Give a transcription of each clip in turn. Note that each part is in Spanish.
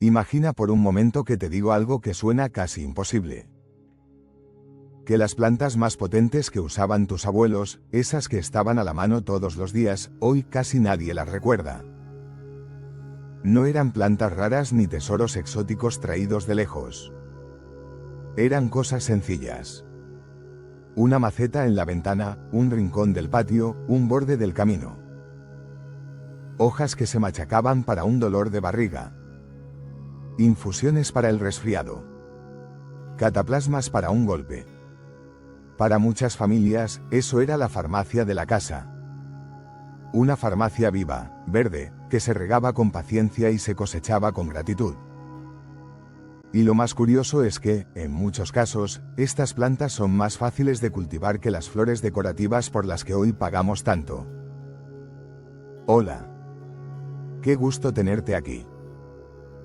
Imagina por un momento que te digo algo que suena casi imposible. Que las plantas más potentes que usaban tus abuelos, esas que estaban a la mano todos los días, hoy casi nadie las recuerda. No eran plantas raras ni tesoros exóticos traídos de lejos. Eran cosas sencillas. Una maceta en la ventana, un rincón del patio, un borde del camino. Hojas que se machacaban para un dolor de barriga. Infusiones para el resfriado. Cataplasmas para un golpe. Para muchas familias, eso era la farmacia de la casa. Una farmacia viva, verde, que se regaba con paciencia y se cosechaba con gratitud. Y lo más curioso es que, en muchos casos, estas plantas son más fáciles de cultivar que las flores decorativas por las que hoy pagamos tanto. Hola. Qué gusto tenerte aquí.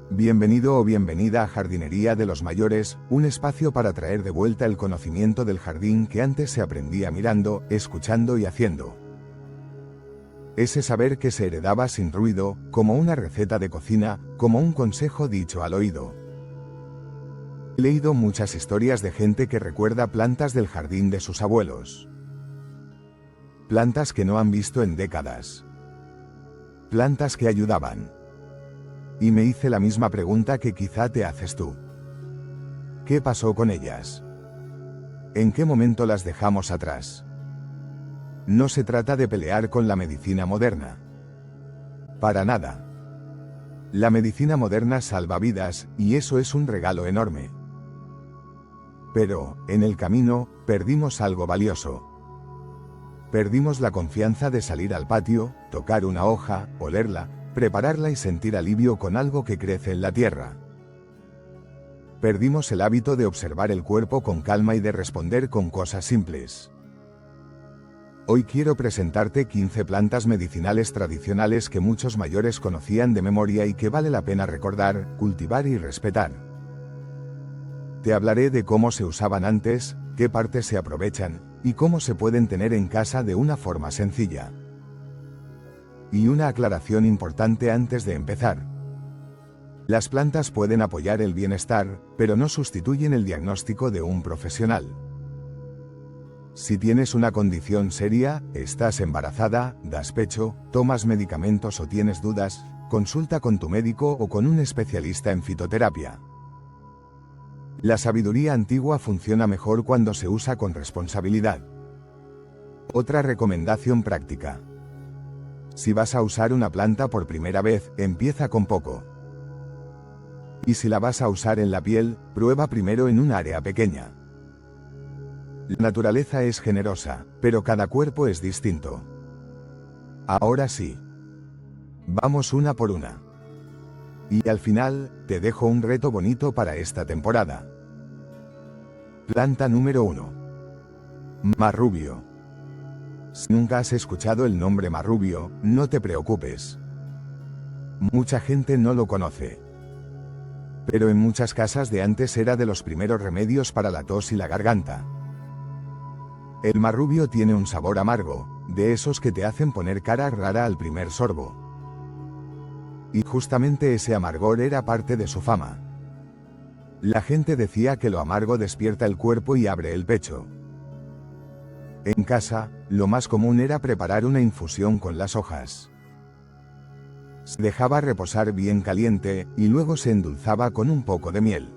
Bienvenido o bienvenida a Jardinería de los Mayores, un espacio para traer de vuelta el conocimiento del jardín que antes se aprendía mirando, escuchando y haciendo. Ese saber que se heredaba sin ruido, como una receta de cocina, como un consejo dicho al oído. He leído muchas historias de gente que recuerda plantas del jardín de sus abuelos. Plantas que no han visto en décadas. Plantas que ayudaban. Y me hice la misma pregunta que quizá te haces tú. ¿Qué pasó con ellas? ¿En qué momento las dejamos atrás? No se trata de pelear con la medicina moderna. Para nada. La medicina moderna salva vidas, y eso es un regalo enorme. Pero, en el camino, perdimos algo valioso. Perdimos la confianza de salir al patio, tocar una hoja, olerla, prepararla y sentir alivio con algo que crece en la tierra. Perdimos el hábito de observar el cuerpo con calma y de responder con cosas simples. Hoy quiero presentarte 15 plantas medicinales tradicionales que muchos mayores conocían de memoria y que vale la pena recordar, cultivar y respetar. Te hablaré de cómo se usaban antes, qué partes se aprovechan, y cómo se pueden tener en casa de una forma sencilla. Y una aclaración importante antes de empezar. Las plantas pueden apoyar el bienestar, pero no sustituyen el diagnóstico de un profesional. Si tienes una condición seria, estás embarazada, das pecho, tomas medicamentos o tienes dudas, consulta con tu médico o con un especialista en fitoterapia. La sabiduría antigua funciona mejor cuando se usa con responsabilidad. Otra recomendación práctica. Si vas a usar una planta por primera vez, empieza con poco. Y si la vas a usar en la piel, prueba primero en un área pequeña. La naturaleza es generosa, pero cada cuerpo es distinto. Ahora sí. Vamos una por una. Y al final, te dejo un reto bonito para esta temporada. Planta número 1. Marrubio. Si nunca has escuchado el nombre marrubio, no te preocupes. Mucha gente no lo conoce. Pero en muchas casas de antes era de los primeros remedios para la tos y la garganta. El marrubio tiene un sabor amargo, de esos que te hacen poner cara rara al primer sorbo. Y justamente ese amargor era parte de su fama. La gente decía que lo amargo despierta el cuerpo y abre el pecho. En casa, lo más común era preparar una infusión con las hojas. Se dejaba reposar bien caliente, y luego se endulzaba con un poco de miel.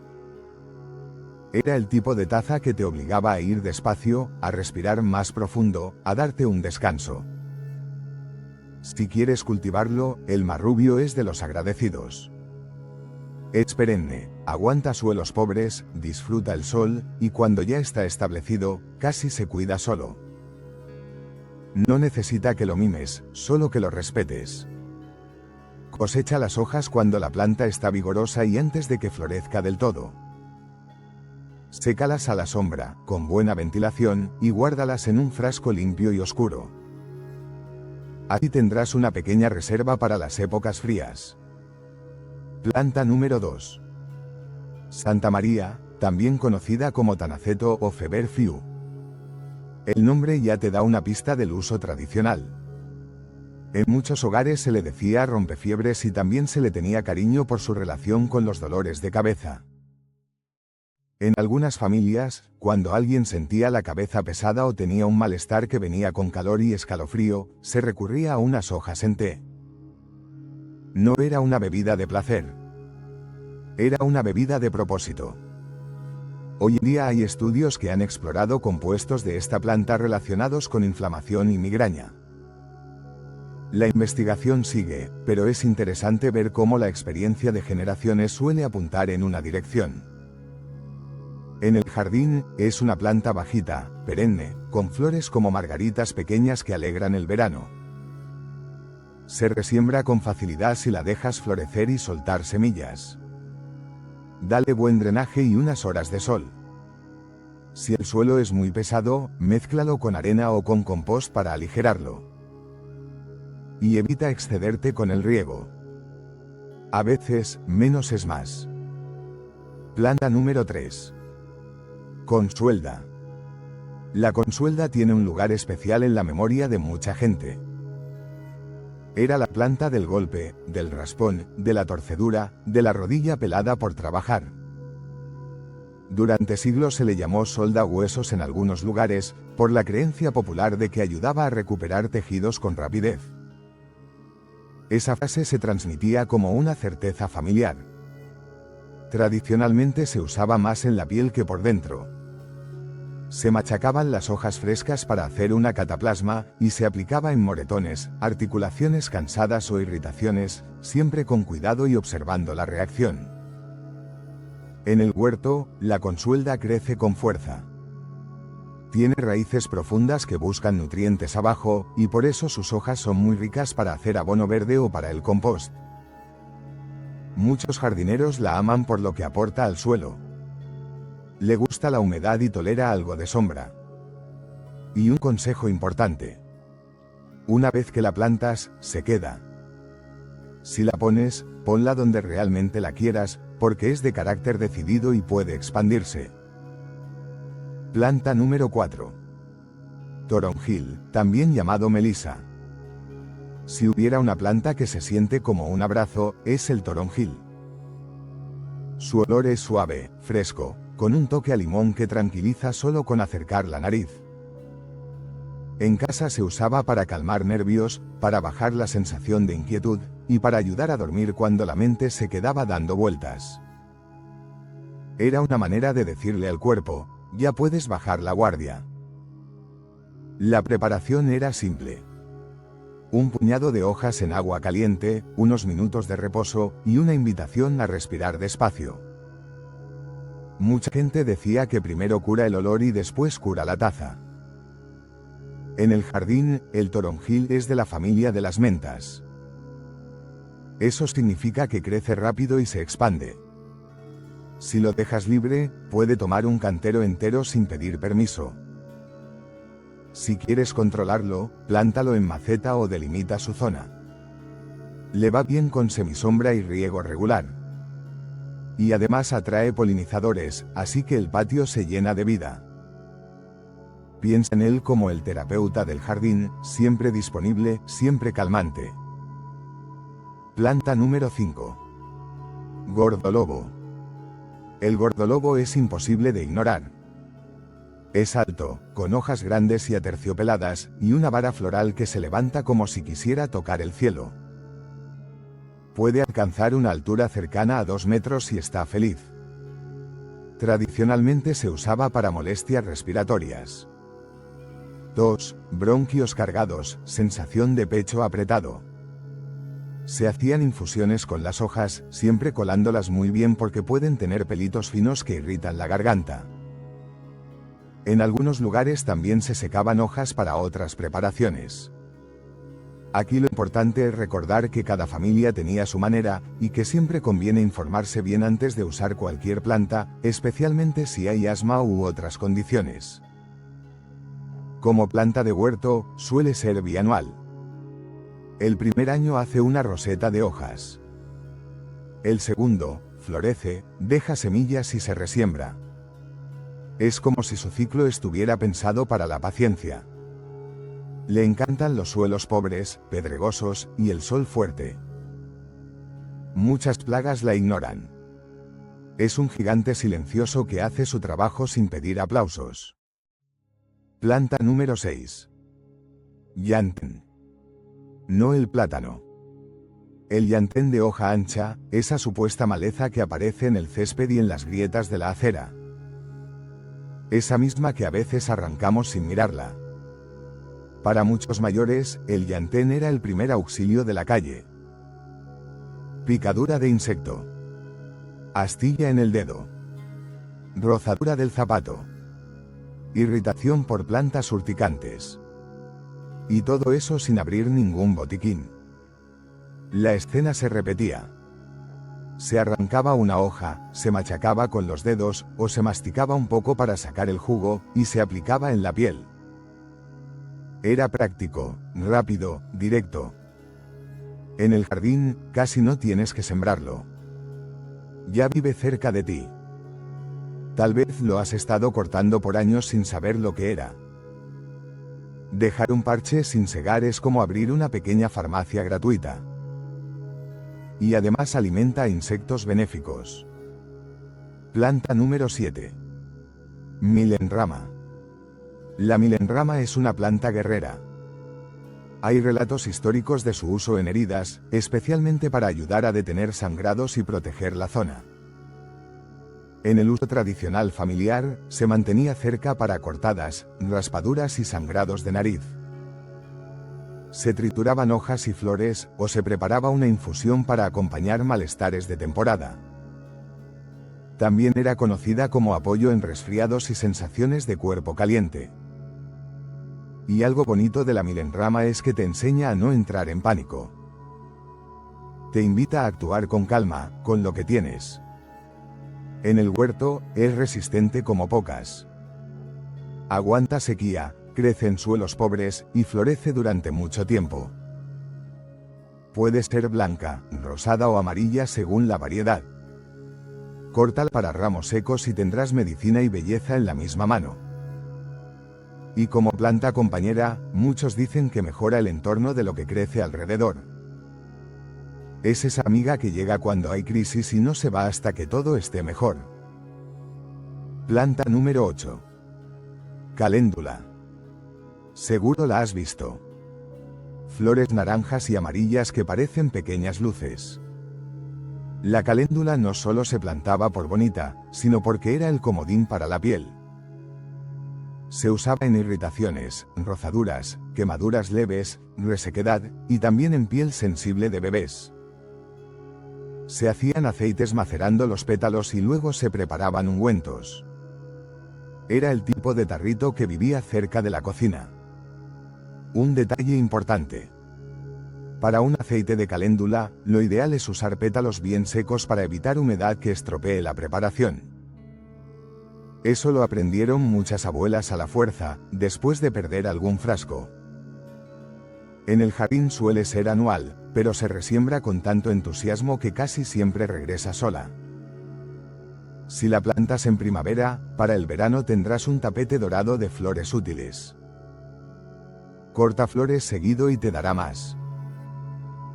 Era el tipo de taza que te obligaba a ir despacio, a respirar más profundo, a darte un descanso. Si quieres cultivarlo, el marrubio es de los agradecidos. Es perenne, aguanta suelos pobres, disfruta el sol, y cuando ya está establecido, casi se cuida solo. No necesita que lo mimes, solo que lo respetes. Cosecha las hojas cuando la planta está vigorosa y antes de que florezca del todo. Sécalas a la sombra, con buena ventilación, y guárdalas en un frasco limpio y oscuro. Así tendrás una pequeña reserva para las épocas frías. Planta número 2. Santa María, también conocida como Tanaceto o Feberfiu. El nombre ya te da una pista del uso tradicional. En muchos hogares se le decía rompefiebres y también se le tenía cariño por su relación con los dolores de cabeza. En algunas familias, cuando alguien sentía la cabeza pesada o tenía un malestar que venía con calor y escalofrío, se recurría a unas hojas en té. No era una bebida de placer. Era una bebida de propósito. Hoy en día hay estudios que han explorado compuestos de esta planta relacionados con inflamación y migraña. La investigación sigue, pero es interesante ver cómo la experiencia de generaciones suele apuntar en una dirección. En el jardín, es una planta bajita, perenne, con flores como margaritas pequeñas que alegran el verano. Se resiembra con facilidad si la dejas florecer y soltar semillas. Dale buen drenaje y unas horas de sol. Si el suelo es muy pesado, mézclalo con arena o con compost para aligerarlo. Y evita excederte con el riego. A veces, menos es más. Planta número 3. Consuelda. La consuelda tiene un lugar especial en la memoria de mucha gente. Era la planta del golpe, del raspón, de la torcedura, de la rodilla pelada por trabajar. Durante siglos se le llamó solda huesos en algunos lugares, por la creencia popular de que ayudaba a recuperar tejidos con rapidez. Esa frase se transmitía como una certeza familiar. Tradicionalmente se usaba más en la piel que por dentro. Se machacaban las hojas frescas para hacer una cataplasma, y se aplicaba en moretones, articulaciones cansadas o irritaciones, siempre con cuidado y observando la reacción. En el huerto, la consuelda crece con fuerza. Tiene raíces profundas que buscan nutrientes abajo, y por eso sus hojas son muy ricas para hacer abono verde o para el compost. Muchos jardineros la aman por lo que aporta al suelo. Le gusta la humedad y tolera algo de sombra. Y un consejo importante. Una vez que la plantas, se queda. Si la pones, ponla donde realmente la quieras, porque es de carácter decidido y puede expandirse. Planta número 4. Toronjil, también llamado melisa. Si hubiera una planta que se siente como un abrazo, es el toronjil. Su olor es suave, fresco, con un toque a limón que tranquiliza solo con acercar la nariz. En casa se usaba para calmar nervios, para bajar la sensación de inquietud, y para ayudar a dormir cuando la mente se quedaba dando vueltas. Era una manera de decirle al cuerpo, ya puedes bajar la guardia. La preparación era simple. Un puñado de hojas en agua caliente, unos minutos de reposo, y una invitación a respirar despacio. Mucha gente decía que primero cura el olor y después cura la taza. En el jardín, el toronjil es de la familia de las mentas. Eso significa que crece rápido y se expande. Si lo dejas libre, puede tomar un cantero entero sin pedir permiso. Si quieres controlarlo, plántalo en maceta o delimita su zona. Le va bien con semisombra y riego regular. Y además atrae polinizadores, así que el patio se llena de vida. Piensa en él como el terapeuta del jardín, siempre disponible, siempre calmante. Planta número 5. Gordolobo. El gordolobo es imposible de ignorar. Es alto, con hojas grandes y aterciopeladas, y una vara floral que se levanta como si quisiera tocar el cielo. Puede alcanzar una altura cercana a 2 metros y está feliz. Tradicionalmente se usaba para molestias respiratorias. 2. Bronquios cargados, sensación de pecho apretado. Se hacían infusiones con las hojas, siempre colándolas muy bien porque pueden tener pelitos finos que irritan la garganta. En algunos lugares también se secaban hojas para otras preparaciones. Aquí lo importante es recordar que cada familia tenía su manera, y que siempre conviene informarse bien antes de usar cualquier planta, especialmente si hay asma u otras condiciones. Como planta de huerto, suele ser bianual. El primer año hace una roseta de hojas. El segundo, florece, deja semillas y se resiembra. Es como si su ciclo estuviera pensado para la paciencia. Le encantan los suelos pobres, pedregosos, y el sol fuerte. Muchas plagas la ignoran. Es un gigante silencioso que hace su trabajo sin pedir aplausos. Planta número 6. Llantén. No el plátano. El llantén de hoja ancha, esa supuesta maleza que aparece en el césped y en las grietas de la acera. Esa misma que a veces arrancamos sin mirarla. Para muchos mayores, el llantén era el primer auxilio de la calle. Picadura de insecto. Astilla en el dedo. Rozadura del zapato. Irritación por plantas urticantes. Y todo eso sin abrir ningún botiquín. La escena se repetía. Se arrancaba una hoja, se machacaba con los dedos, o se masticaba un poco para sacar el jugo, y se aplicaba en la piel. Era práctico, rápido, directo. En el jardín, casi no tienes que sembrarlo. Ya vive cerca de ti. Tal vez lo has estado cortando por años sin saber lo que era. Dejar un parche sin segar es como abrir una pequeña farmacia gratuita. Y además alimenta a insectos benéficos. Planta número 7. Milenrama. La milenrama es una planta guerrera. Hay relatos históricos de su uso en heridas, especialmente para ayudar a detener sangrados y proteger la zona. En el uso tradicional familiar, se mantenía cerca para cortadas, raspaduras y sangrados de nariz. Se trituraban hojas y flores, o se preparaba una infusión para acompañar malestares de temporada. También era conocida como apoyo en resfriados y sensaciones de cuerpo caliente. Y algo bonito de la milenrama es que te enseña a no entrar en pánico. Te invita a actuar con calma, con lo que tienes. En el huerto, es resistente como pocas. Aguanta sequía, crece en suelos pobres, y florece durante mucho tiempo. Puede ser blanca, rosada o amarilla según la variedad. Córtala para ramos secos y tendrás medicina y belleza en la misma mano. Y como planta compañera, muchos dicen que mejora el entorno de lo que crece alrededor. Es esa amiga que llega cuando hay crisis y no se va hasta que todo esté mejor. Planta número 8. Caléndula. Seguro la has visto. Flores naranjas y amarillas que parecen pequeñas luces. La caléndula no solo se plantaba por bonita, sino porque era el comodín para la piel. Se usaba en irritaciones, rozaduras, quemaduras leves, resequedad, y también en piel sensible de bebés. Se hacían aceites macerando los pétalos y luego se preparaban ungüentos. Era el tipo de tarrito que vivía cerca de la cocina. Un detalle importante. Para un aceite de caléndula, lo ideal es usar pétalos bien secos para evitar humedad que estropee la preparación. Eso lo aprendieron muchas abuelas a la fuerza, después de perder algún frasco. En el jardín suele ser anual, pero se resiembra con tanto entusiasmo que casi siempre regresa sola. Si la plantas en primavera, para el verano tendrás un tapete dorado de flores útiles. Corta flores seguido y te dará más.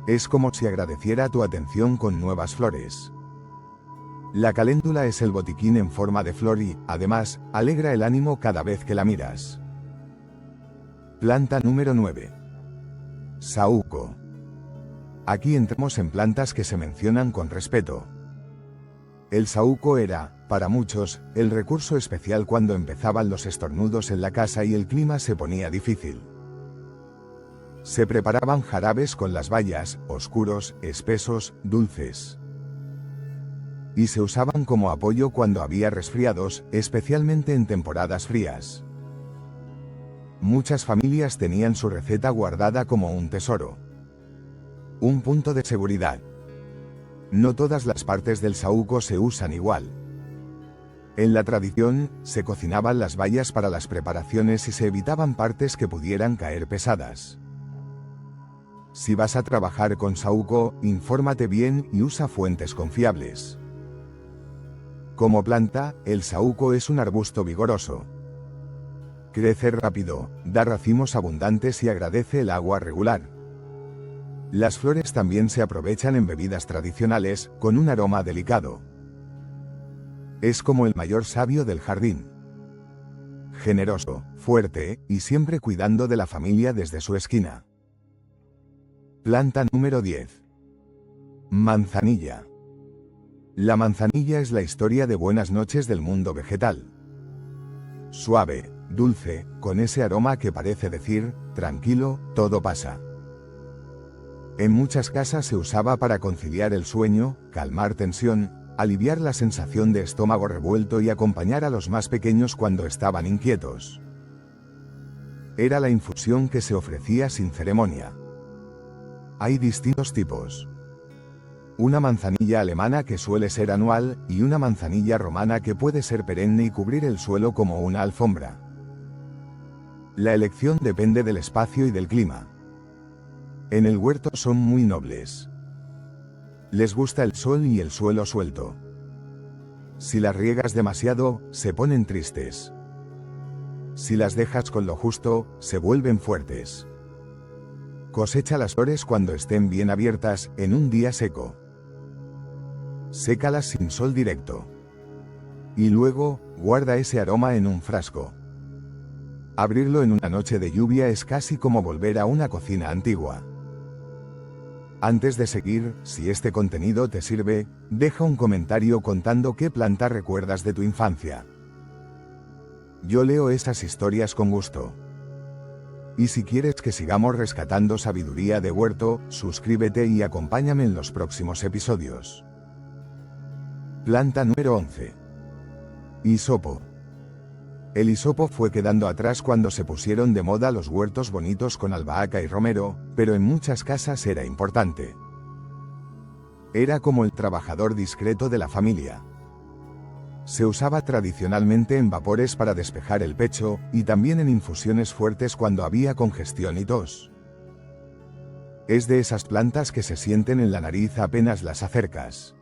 Es como si agradeciera tu atención con nuevas flores. La caléndula es el botiquín en forma de flor y, además, alegra el ánimo cada vez que la miras. Planta número 9. Saúco. Aquí entramos en plantas que se mencionan con respeto. El saúco era, para muchos, el recurso especial cuando empezaban los estornudos en la casa y el clima se ponía difícil. Se preparaban jarabes con las bayas, oscuros, espesos, dulces. Y se usaban como apoyo cuando había resfriados, especialmente en temporadas frías. Muchas familias tenían su receta guardada como un tesoro. Un punto de seguridad. No todas las partes del saúco se usan igual. En la tradición, se cocinaban las bayas para las preparaciones y se evitaban partes que pudieran caer pesadas. Si vas a trabajar con saúco, infórmate bien y usa fuentes confiables. Como planta, el saúco es un arbusto vigoroso. Crece rápido, da racimos abundantes y agradece el agua regular. Las flores también se aprovechan en bebidas tradicionales, con un aroma delicado. Es como el mayor sabio del jardín. Generoso, fuerte, y siempre cuidando de la familia desde su esquina. Planta número 10. Manzanilla. La manzanilla es la historia de buenas noches del mundo vegetal. Suave, dulce, con ese aroma que parece decir, tranquilo, todo pasa. En muchas casas se usaba para conciliar el sueño, calmar tensión, aliviar la sensación de estómago revuelto y acompañar a los más pequeños cuando estaban inquietos. Era la infusión que se ofrecía sin ceremonia. Hay distintos tipos. Una manzanilla alemana que suele ser anual, y una manzanilla romana que puede ser perenne y cubrir el suelo como una alfombra. La elección depende del espacio y del clima. En el huerto son muy nobles. Les gusta el sol y el suelo suelto. Si las riegas demasiado, se ponen tristes. Si las dejas con lo justo, se vuelven fuertes. Cosecha las flores cuando estén bien abiertas, en un día seco. Sécalas sin sol directo. Y luego, guarda ese aroma en un frasco. Abrirlo en una noche de lluvia es casi como volver a una cocina antigua. Antes de seguir, si este contenido te sirve, deja un comentario contando qué planta recuerdas de tu infancia. Yo leo esas historias con gusto. Y si quieres que sigamos rescatando sabiduría de huerto, suscríbete y acompáñame en los próximos episodios. Planta número 11. Hisopo. El hisopo fue quedando atrás cuando se pusieron de moda los huertos bonitos con albahaca y romero, pero en muchas casas era importante. Era como el trabajador discreto de la familia. Se usaba tradicionalmente en vapores para despejar el pecho, y también en infusiones fuertes cuando había congestión y tos. Es de esas plantas que se sienten en la nariz apenas las acercas.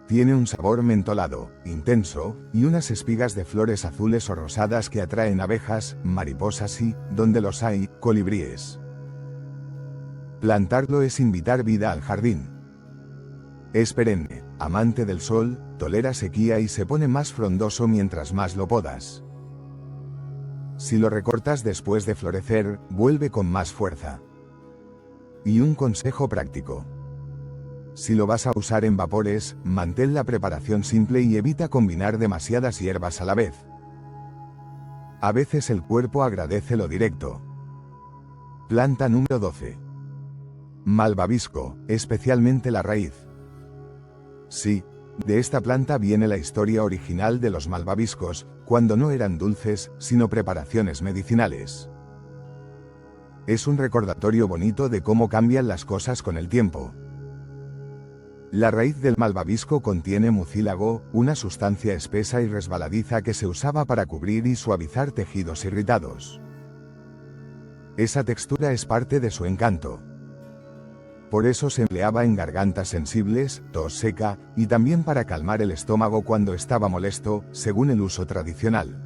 Tiene un sabor mentolado, intenso, y unas espigas de flores azules o rosadas que atraen abejas, mariposas y, donde los hay, colibríes. Plantarlo es invitar vida al jardín. Es perenne, amante del sol, tolera sequía y se pone más frondoso mientras más lo podas. Si lo recortas después de florecer, vuelve con más fuerza. Y un consejo práctico. Si lo vas a usar en vapores, mantén la preparación simple y evita combinar demasiadas hierbas a la vez. A veces el cuerpo agradece lo directo. Planta número 12. Malvavisco, especialmente la raíz. Sí, de esta planta viene la historia original de los malvaviscos, cuando no eran dulces, sino preparaciones medicinales. Es un recordatorio bonito de cómo cambian las cosas con el tiempo. La raíz del malvavisco contiene mucílago, una sustancia espesa y resbaladiza que se usaba para cubrir y suavizar tejidos irritados. Esa textura es parte de su encanto. Por eso se empleaba en gargantas sensibles, tos seca, y también para calmar el estómago cuando estaba molesto, según el uso tradicional.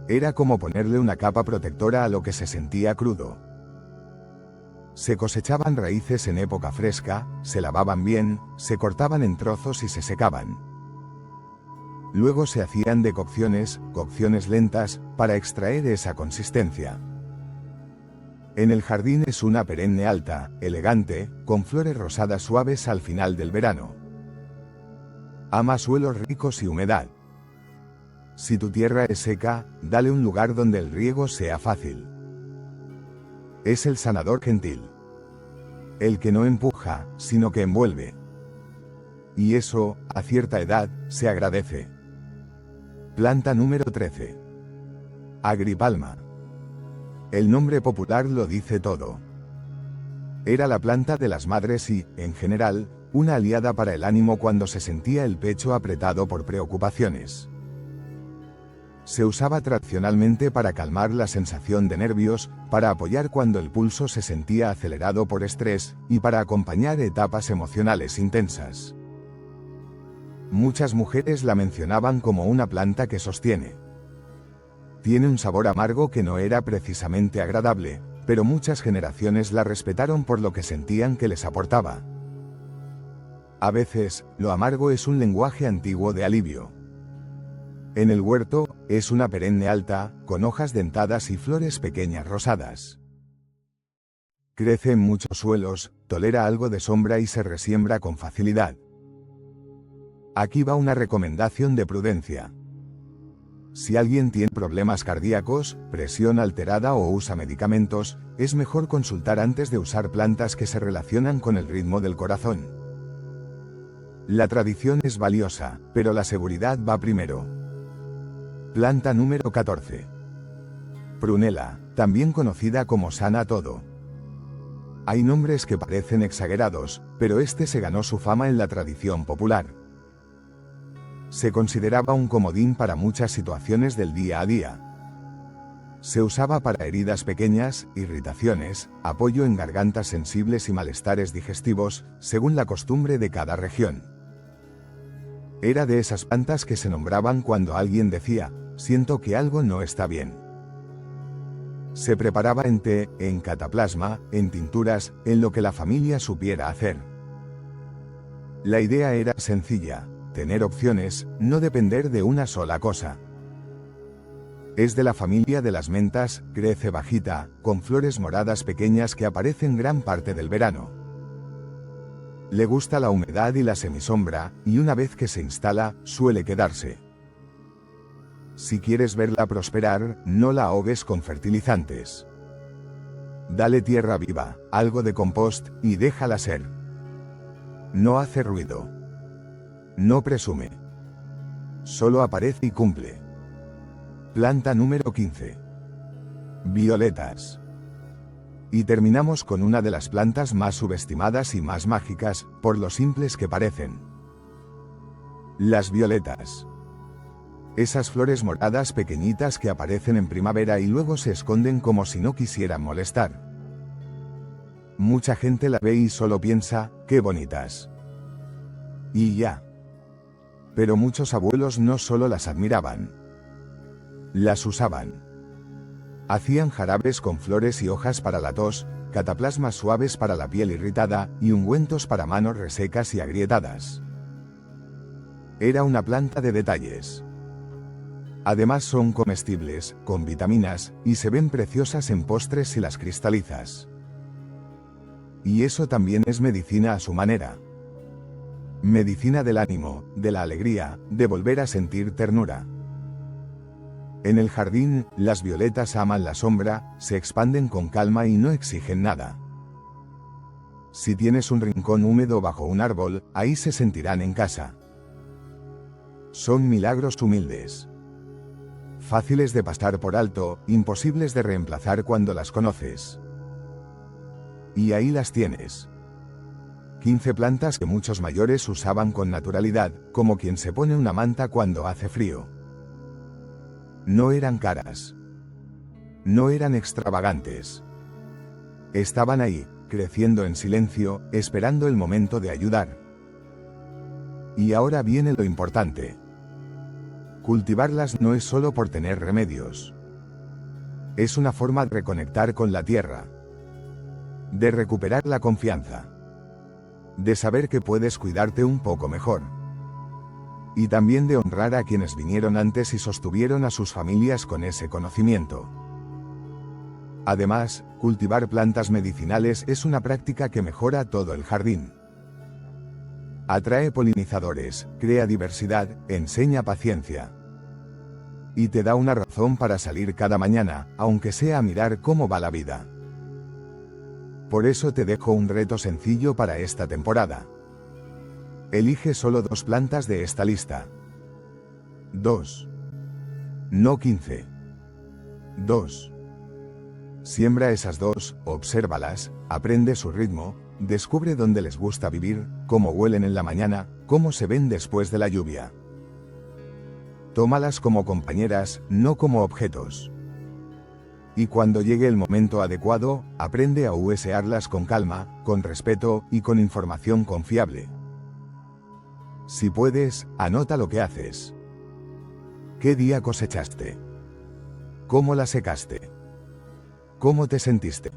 Era como ponerle una capa protectora a lo que se sentía crudo. Se cosechaban raíces en época fresca, se lavaban bien, se cortaban en trozos y se secaban. Luego se hacían decocciones, cocciones lentas, para extraer esa consistencia. En el jardín es una perenne alta, elegante, con flores rosadas suaves al final del verano. Ama suelos ricos y humedad. Si tu tierra es seca, dale un lugar donde el riego sea fácil. Es el sanador gentil. El que no empuja, sino que envuelve. Y eso, a cierta edad, se agradece. Planta número 13. Agripalma. El nombre popular lo dice todo. Era la planta de las madres y, en general, una aliada para el ánimo cuando se sentía el pecho apretado por preocupaciones. Se usaba tradicionalmente para calmar la sensación de nervios, para apoyar cuando el pulso se sentía acelerado por estrés, y para acompañar etapas emocionales intensas. Muchas mujeres la mencionaban como una planta que sostiene. Tiene un sabor amargo que no era precisamente agradable, pero muchas generaciones la respetaron por lo que sentían que les aportaba. A veces, lo amargo es un lenguaje antiguo de alivio. En el huerto, es una perenne alta, con hojas dentadas y flores pequeñas rosadas. Crece en muchos suelos, tolera algo de sombra y se resiembra con facilidad. Aquí va una recomendación de prudencia. Si alguien tiene problemas cardíacos, presión alterada o usa medicamentos, es mejor consultar antes de usar plantas que se relacionan con el ritmo del corazón. La tradición es valiosa, pero la seguridad va primero. Planta número 14. Prunella, también conocida como sana todo. Hay nombres que parecen exagerados, pero este se ganó su fama en la tradición popular. Se consideraba un comodín para muchas situaciones del día a día. Se usaba para heridas pequeñas, irritaciones, apoyo en gargantas sensibles y malestares digestivos, según la costumbre de cada región. Era de esas plantas que se nombraban cuando alguien decía, siento que algo no está bien. Se preparaba en té, en cataplasma, en tinturas, en lo que la familia supiera hacer. La idea era sencilla. Tener opciones, no depender de una sola cosa. Es de la familia de las mentas, crece bajita, con flores moradas pequeñas que aparecen gran parte del verano. Le gusta la humedad y la semisombra, y una vez que se instala, suele quedarse. Si quieres verla prosperar, no la ahogues con fertilizantes. Dale tierra viva, algo de compost, y déjala ser. No hace ruido. No presume. Solo aparece y cumple. Planta número 15. Violetas. Y terminamos con una de las plantas más subestimadas y más mágicas, por lo simples que parecen. Las violetas. Esas flores moradas pequeñitas que aparecen en primavera y luego se esconden como si no quisieran molestar. Mucha gente la ve y solo piensa, qué bonitas. Y ya. Pero muchos abuelos no solo las admiraban. Las usaban. Hacían jarabes con flores y hojas para la tos, cataplasmas suaves para la piel irritada, y ungüentos para manos resecas y agrietadas. Era una planta de detalles. Además son comestibles, con vitaminas, y se ven preciosas en postres si las cristalizas. Y eso también es medicina a su manera. Medicina del ánimo, de la alegría, de volver a sentir ternura. En el jardín, las violetas aman la sombra, se expanden con calma y no exigen nada. Si tienes un rincón húmedo bajo un árbol, ahí se sentirán en casa. Son milagros humildes. Fáciles de pasar por alto, imposibles de reemplazar cuando las conoces. Y ahí las tienes. 15 plantas que muchos mayores usaban con naturalidad, como quien se pone una manta cuando hace frío. No eran caras. No eran extravagantes. Estaban ahí, creciendo en silencio, esperando el momento de ayudar. Y ahora viene lo importante. Cultivarlas no es solo por tener remedios. Es una forma de reconectar con la tierra. De recuperar la confianza. De saber que puedes cuidarte un poco mejor. Y también de honrar a quienes vinieron antes y sostuvieron a sus familias con ese conocimiento. Además, cultivar plantas medicinales es una práctica que mejora todo el jardín. Atrae polinizadores, crea diversidad, enseña paciencia. Y te da una razón para salir cada mañana, aunque sea a mirar cómo va la vida. Por eso te dejo un reto sencillo para esta temporada. Elige solo 2 plantas de esta lista. 2. No 15. 2. Siembra esas 2, obsérvalas, aprende su ritmo, descubre dónde les gusta vivir, cómo huelen en la mañana, cómo se ven después de la lluvia. Tómalas como compañeras, no como objetos. Y cuando llegue el momento adecuado, aprende a usearlas con calma, con respeto y con información confiable. Si puedes, anota lo que haces. ¿Qué día cosechaste? ¿Cómo la secaste? ¿Cómo te sentiste?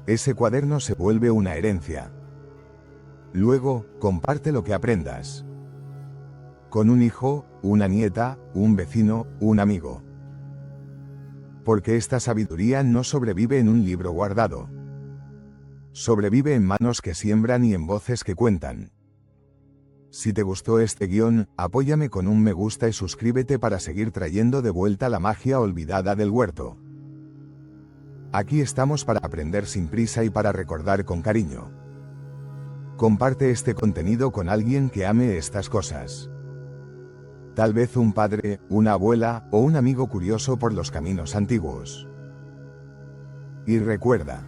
Ese cuaderno se vuelve una herencia. Luego, comparte lo que aprendas. Con un hijo, una nieta, un vecino, un amigo. Porque esta sabiduría no sobrevive en un libro guardado. Sobrevive en manos que siembran y en voces que cuentan. Si te gustó este guión, apóyame con un me gusta y suscríbete para seguir trayendo de vuelta la magia olvidada del huerto. Aquí estamos para aprender sin prisa y para recordar con cariño. Comparte este contenido con alguien que ame estas cosas. Tal vez un padre, una abuela o un amigo curioso por los caminos antiguos. Y recuerda,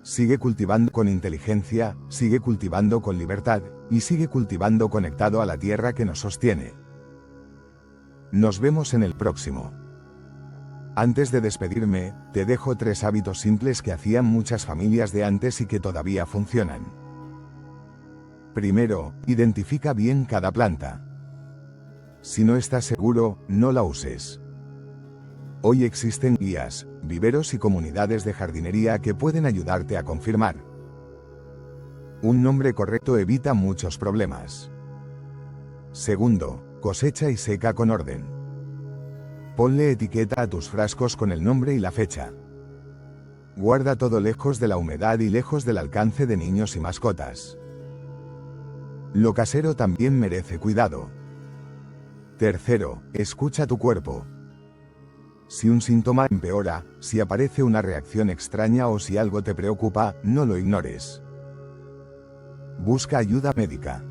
sigue cultivando con inteligencia, sigue cultivando con libertad, y sigue cultivando conectado a la tierra que nos sostiene. Nos vemos en el próximo. Antes de despedirme, te dejo 3 hábitos simples que hacían muchas familias de antes y que todavía funcionan. Primero, identifica bien cada planta. Si no estás seguro, no la uses. Hoy existen guías, viveros y comunidades de jardinería que pueden ayudarte a confirmar. Un nombre correcto evita muchos problemas. Segundo, cosecha y seca con orden. Ponle etiqueta a tus frascos con el nombre y la fecha. Guarda todo lejos de la humedad y lejos del alcance de niños y mascotas. Lo casero también merece cuidado. Tercero, escucha tu cuerpo. Si un síntoma empeora, si aparece una reacción extraña o si algo te preocupa, no lo ignores. Busca ayuda médica.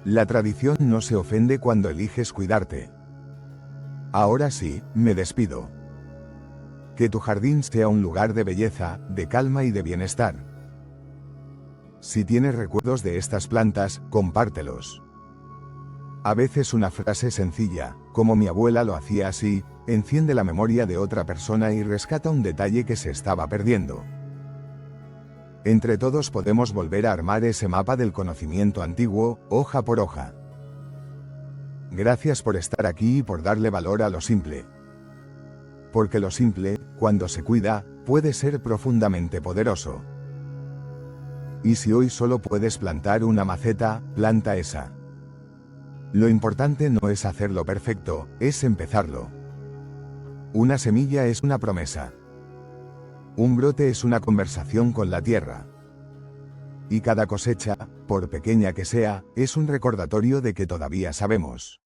La tradición no se ofende cuando eliges cuidarte. Ahora sí, me despido. Que tu jardín sea un lugar de belleza, de calma y de bienestar. Si tienes recuerdos de estas plantas, compártelos. A veces una frase sencilla, como mi abuela lo hacía así, enciende la memoria de otra persona y rescata un detalle que se estaba perdiendo. Entre todos podemos volver a armar ese mapa del conocimiento antiguo, hoja por hoja. Gracias por estar aquí y por darle valor a lo simple. Porque lo simple, cuando se cuida, puede ser profundamente poderoso. Y si hoy solo puedes plantar una maceta, planta esa. Lo importante no es hacerlo perfecto, es empezarlo. Una semilla es una promesa. Un brote es una conversación con la tierra. Y cada cosecha, por pequeña que sea, es un recordatorio de que todavía sabemos.